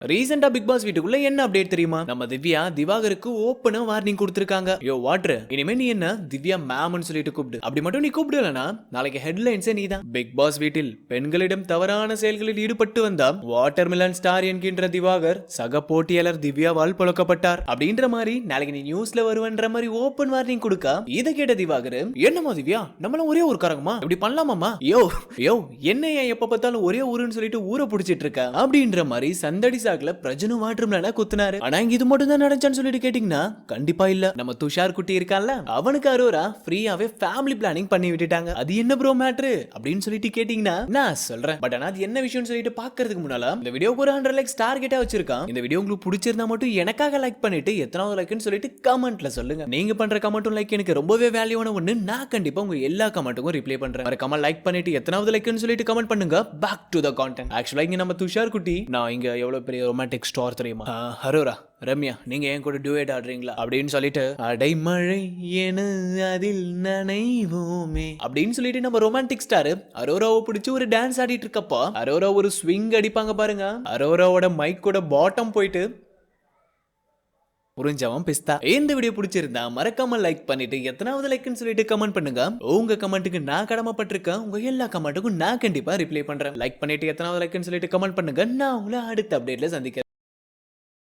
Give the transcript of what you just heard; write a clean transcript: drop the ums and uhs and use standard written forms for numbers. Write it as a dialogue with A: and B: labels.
A: ரீசெண்டா big pass வீட்டுக்குள்ள என்ன அப்டேட் தெரியுமா? நம்ம திவ்யா திவாகருக்கு ஓப்பனா வார்னிங் கொடுத்திருக்காங்க. யோ வாட்டர், இனிமே நீ என்ன திவ்யா மேம்னு சொல்லிட்டு கூப்பிடு. அப்படி மட்டும் நீ கூப்பிடலனா நாளைக்கு ஹெட்லைன்ஸே நீதான். பிக் பாஸ் வீட்டில் பெண்களிடம் தவறான செயல்களில் ஈடுபட்டு வந்தா வாட்டர்மெலன் ஸ்டார் என்கின்ற திவாகர் சக போட்டியாளர் திவ்யாவால் புழக்கப்பட்டார் அப்படின்ற மாதிரி நாளைக்கு நீ நியூஸ்ல வருவன்ற மாதிரி ஓப்பன் வார்னிங் கொடுக்க இதை கேட்ட திவாகர், என்னமா திவ்யா நம்மளாம் ஒரே ஒரு காரங்கமா இப்படி பண்ணலாமாமா? யோ யோ என்ன எப்ப பார்த்தாலும் ஒரே ஊருன்னு சொல்லிட்டு ஊரை பிடிச்சிட்டு இருக்க அப்படின்ற மாதிரி சந்தடி பிரஜனு வாட்டர்மெலனை குத்துனாரு. ஆனா இங்க இது மட்டும் தான் நடந்துச்சான்னு சொல்லிட்டு கேட்டீங்கன்னா கண்டிப்பா இல்ல. நம்ம துஷார் குட்டி இருக்கான்ல, அவனுக்கு அரோரா ஃப்ரீயாவே ஃபேமிலி பிளானிங் பண்ணி விட்டுட்டாங்க. அது என்ன ப்ரோ மேட்ரு அப்படின்னு சொல்லிட்டு கேட்டீங்கன்னா நான் சொல்றேன். பட் ஆனா அது என்ன விஷயம்னு சொல்லிட்டு பாக்குறதுக்கு முன்னால இந்த வீடியோக்கு ஒரு 100 லைக்ஸ் டார்கெட்டா வச்சிருக்கான். இந்த வீடியோ உங்களுக்கு பிடிச்சிருந்தா மட்டும் எனக்காக லைக் பண்ணிட்டு எத்தனாவது லைக்னு சொல்லிட்டு கமெண்ட்ல சொல்லுங்க. நீங்க பண்ற கமெண்ட்டும் லைக் எனக்கு ரொம்பவே வேல்யூவான ஒண்ணு. நான் கண்டிப்பா உங்க எல்லா கமெண்ட்டுக்கும் ரிப்ளை பண்றேன். மறக்காம லைக் பண்ணிட்டு எத்தனாவது லைக்னு சொல்லிட்டு கமெண்ட் பண்ணுங்க. Back to the content. ஆக்சுவலா இங்க நம்ம துஷார் குட்டி, நான் இங்க எவ்வளவு பெரிய ரொமான்டிக் ஸ்டார் தெரியுமா? ஹரோரா ரம்யா, நீங்க என் கூட டுவேட் ஆடுறீங்களா அப்படின்னு சொல்லிட்டு அடைமழை என அதில் நனைவோமே அப்படின்னு சொல்லிட்டு நம்ம ரொமான்டிக் ஸ்டார் அரோராவை பிடிச்சி ஒரு டான்ஸ் ஆடிட்டு இருக்கப்போ அரோரா ஒரு ஸ்விங் அடிப்பாங்க பாருங்க. அரோராவோட மைக்கோட பாட்டம் போயிட்டு புரிஞ்சவன் பிஸ்தா. இந்த வீடியோ பிடிச்சிருந்தா மறக்காம லைக் பண்ணிட்டு எத்தனாவது லைக்னு சொல்லிட்டு கமெண்ட் பண்ணுங்க. உங்க கமெண்ட்டுக்கு நான் கடமைப்பட்டிருக்கேன். உங்க எல்லா கமெண்ட்டுக்கும் நான் கண்டிப்பா ரிப்ளை பண்றேன். லைக் பண்ணிட்டு எத்தனாவது லைக்னு சொல்லிட்டு கமெண்ட் பண்ணுங்க. நான் உங்களை அடுத்த அப்டேட்ல சந்திக்கிறேன்.